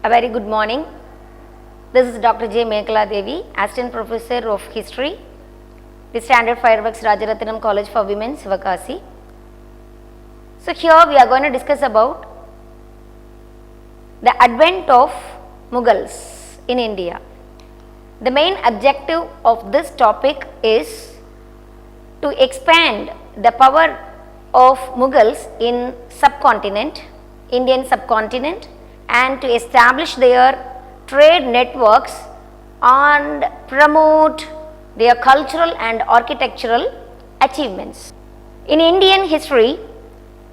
A very good morning. This is Dr.J.Mekala Devi, Assistant Professor of History with Standard Fireworks Rajaratnam College for Women, Sivakasi. So here we are going to discuss about the advent of Mughals in India. The main objective of this topic is to expand the power of Mughals in subcontinent, Indian subcontinent, and to establish their trade networks and promote their cultural and architectural achievements. In Indian history,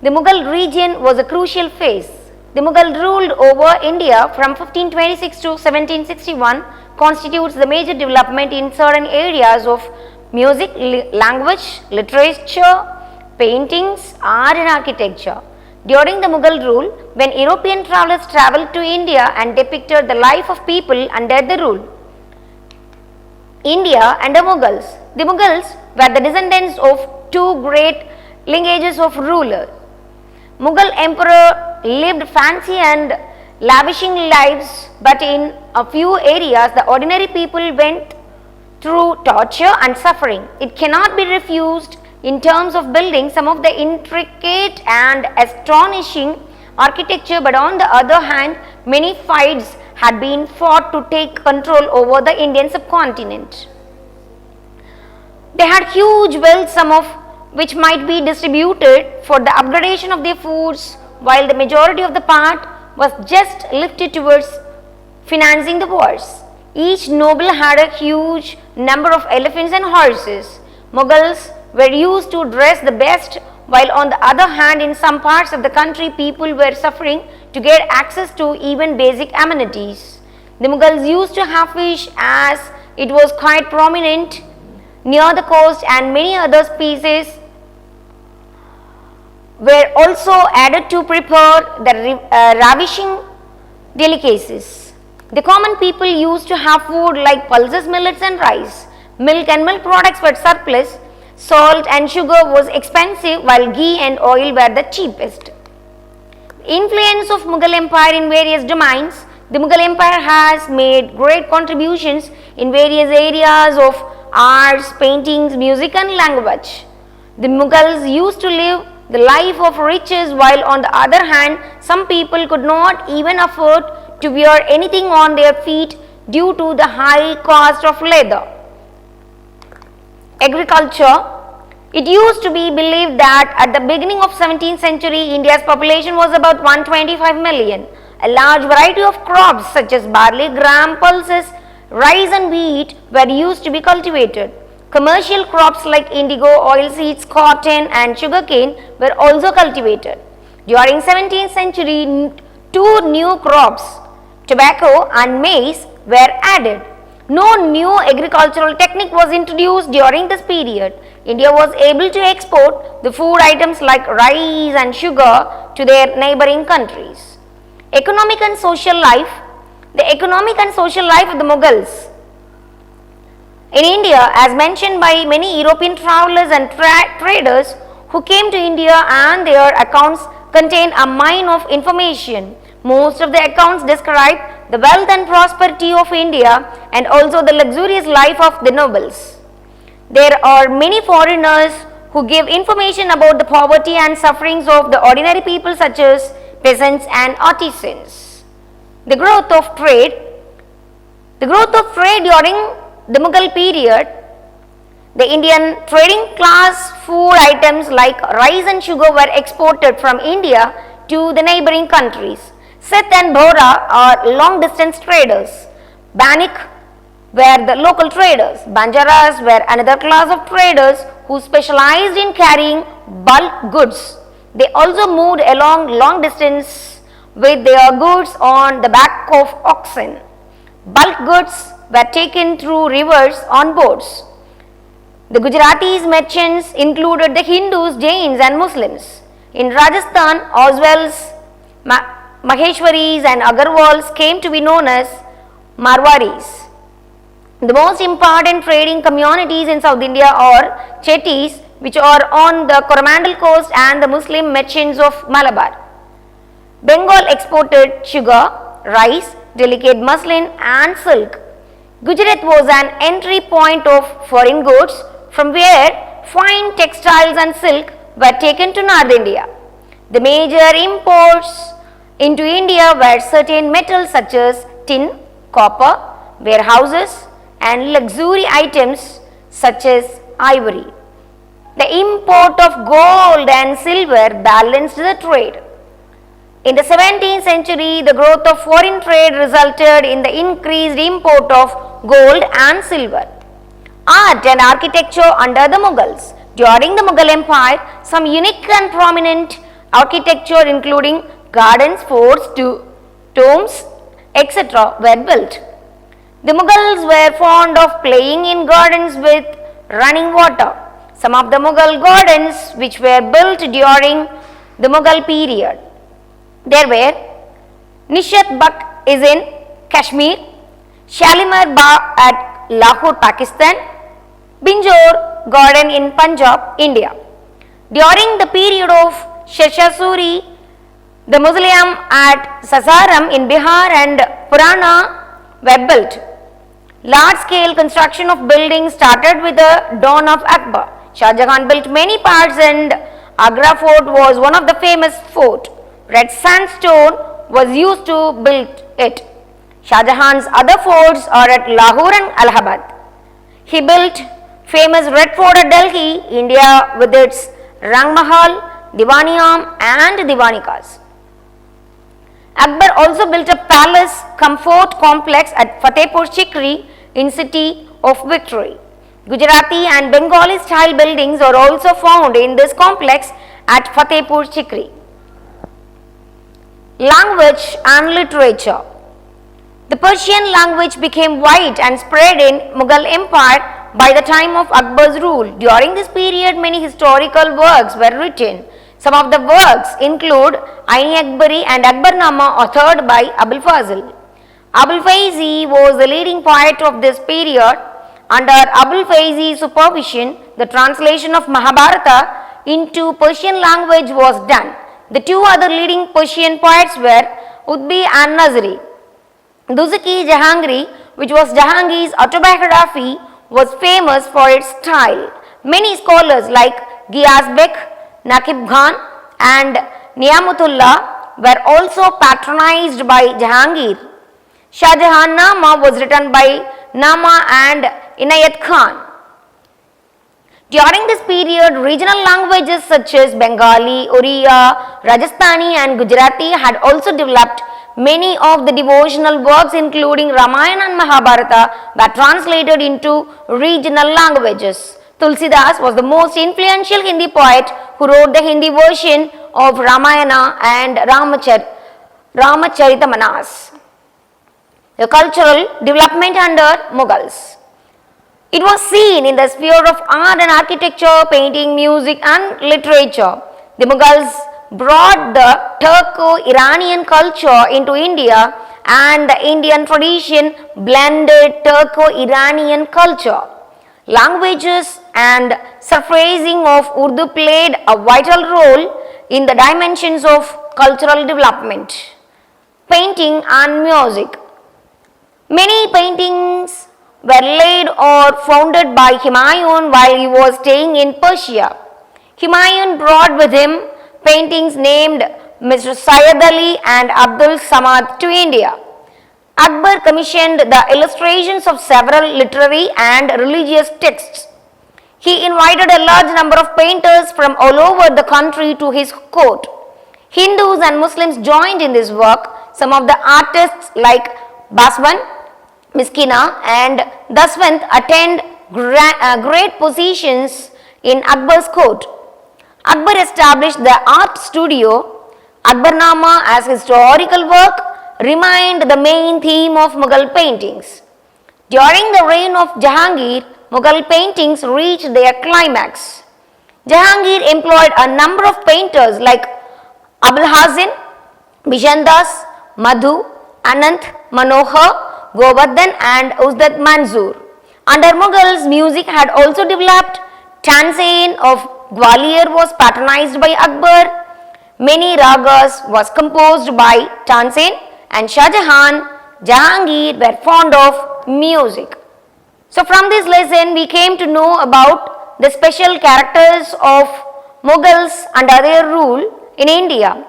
the Mughal region was a crucial phase. The Mughal ruled over India from 1526 to 1761 constitutes the major development in certain areas of music, language, literature, paintings, art and architecture. During the Mughal rule, when European travelers travelled to India and depicted the life of people under the rule, India and the Mughals were the descendants of two great lineages of rulers. Mughal emperor lived fancy and lavishing lives, but in a few areas the ordinary people went through torture and suffering. It cannot be refused in terms of building some of the intricate and astonishing architecture, but on the other hand, many fights had been fought to take control over the Indian subcontinent. They had huge wealth, some of which might be distributed for the upgradation of their foods, while the majority of the part was just lifted towards financing the wars. Each noble had a huge number of elephants and horses. Mughals were used to dress the best, while on the other hand in some parts of the country people were suffering to get access to even basic amenities. The Mughals used to have fish, as it was quite prominent near the coast, and many other species were also added to prepare the ravishing delicacies. The common people used to have food like pulses, millets and rice. Milk and milk products were surplus. Salt and sugar was expensive, while ghee and oil were the cheapest. Influence of Mughal Empire in various domains. The Mughal Empire has made great contributions in various areas of arts, paintings, music and language. The Mughals used to live the life of riches, while on the other hand some people could not even afford to wear anything on their feet due to the high cost of leather. Agriculture. It used to be believed that at the beginning of 17th century, India's population was about 125 million. A large variety of crops such as barley, gram, pulses, rice and wheat were used to be cultivated. Commercial crops like indigo, oilseeds, cotton and sugarcane were also cultivated. During 17th century, two new crops, tobacco and maize, were added. No new agricultural technique was introduced during this period. India was able to export the food items like rice and sugar to their neighboring countries. Economic and social life. The economic and social life of the Mughals in India, as mentioned by many European travelers and traders who came to India, and their accounts contain a mine of information. Most of the accounts describe the wealth and prosperity of India and also the luxurious life of the nobles. There are many foreigners who give information about the poverty and sufferings of the ordinary people such as peasants and artisans. The growth of trade. The growth of trade during the Mughal period. The Indian trading class food items like rice and sugar were exported from India to the neighboring countries. Seth and Bora are long distance traders. Banik were the local traders. Banjaras were another class of traders who specialized in carrying bulk goods. They also moved along long distance with their goods on the back of oxen. Bulk goods were taken through rivers on boats. The Gujaratis merchants included the Hindus, Jains and Muslims. In Rajasthan, Oswal's, Maheshwaris and Agarwals came to be known as Marwaris. The most important trading communities in South India are Chettis, which are on the Coromandel coast, and the Muslim merchants of Malabar. Bengal exported sugar, rice, delicate muslin and silk. Gujarat was an entry point of foreign goods from where fine textiles and silk were taken to North India. The major imports into India were certain metals such as tin, copper, warehouses and luxury items such as ivory. The import of gold and silver balanced the trade. In the 17th century, the growth of foreign trade resulted in the increased import of gold and silver. Art and architecture under the Mughals. During the Mughal Empire, some unique and prominent architecture including gardens, forts, tombs, etc. were built. The Mughals were fond of playing in gardens with running water. Some of the Mughal gardens which were built during the Mughal period. There were Nishat Bagh is in Kashmir, Shalimar Bagh at Lahore, Pakistan, Binjore Garden in Punjab, India. During the period of Sher Suri, the mausoleum at Sasaram in Bihar and Purana were built. Large-scale construction of buildings started with the dawn of Akbar. Shah Jahan built many parts and Agra fort was one of the famous fort. Red sandstone was used to build it. Shah Jahan's other forts are at Lahore and Allahabad. He built famous Red Fort at Delhi, India with its Rang Mahal, Diwaniyam and Diwanikas. Akbar also built a palace comfort complex at Fatehpur Sikri in city of Victory. Gujarati and Bengali style buildings are also found in this complex at Fatehpur Sikri. Language and literature. The Persian language became wide and spread in Mughal Empire by the time of Akbar's rule. During this period, many historical works were written. Some of the works include Aini Akbari and Akbarnama authored by Abul Fazl. Abul Faizi was the leading poet of this period. Under Abul Faizi's supervision, the translation of Mahabharata into Persian language was done. The two other leading Persian poets were Utbi and Nazri. Duzaki Jahangiri, which was Jahangir's autobiography, was famous for its style. Many scholars like Giyas Bek, Nakib Khan and Niyamatullah were also patronized by Jahangir. Shah Jahan Nama was written by Nama and Inayat Khan. During this period, regional languages such as Bengali, Oriya, Rajasthani and Gujarati had also developed. Many of the devotional works including Ramayana and Mahabharata were translated into regional languages. Tulsidas was the most influential Hindi poet who wrote the Hindi version of Ramayana and Ramacharita. The cultural development under Mughals. It was seen in the sphere of art and architecture, painting, music and literature. The Mughals brought the Turco-Iranian culture into India and the Indian tradition blended Turco-Iranian culture. Languages and surphrasing of Urdu played a vital role in the dimensions of cultural development. Painting and music. Many paintings were laid or founded by Humayun while he was staying in Persia. Humayun brought with him paintings named Mr. Syed Ali and Abdul Samad to India. Akbar commissioned the illustrations of several literary and religious texts. He invited a large number of painters from all over the country to his court. Hindus and Muslims joined in this work. Some of the artists like Baswan, Miskina and Daswant attained great positions in Akbar's court. Akbar established the art studio. Akbarnama as historical work remained the main theme of Mughal paintings. During the reign of Jahangir, Mughal paintings reached their climax. Jahangir employed a number of painters like Abul Hazin, Bishandas, Madhu, Anant, Manohar, Govardhan and Uzdat Manzoor. Under Mughals, music had also developed. Tansen of Gwalior was patronized by Akbar. Many ragas was composed by Tansen and Shah Jahan Jahangir were fond of music. So from this lesson we came to know about the special characters of Mughals under their rule in India.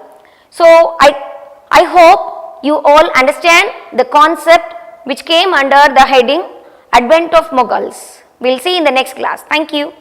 So I hope you all understand the concept which came under the heading Advent of Mughals. We will see in the next class. Thank you.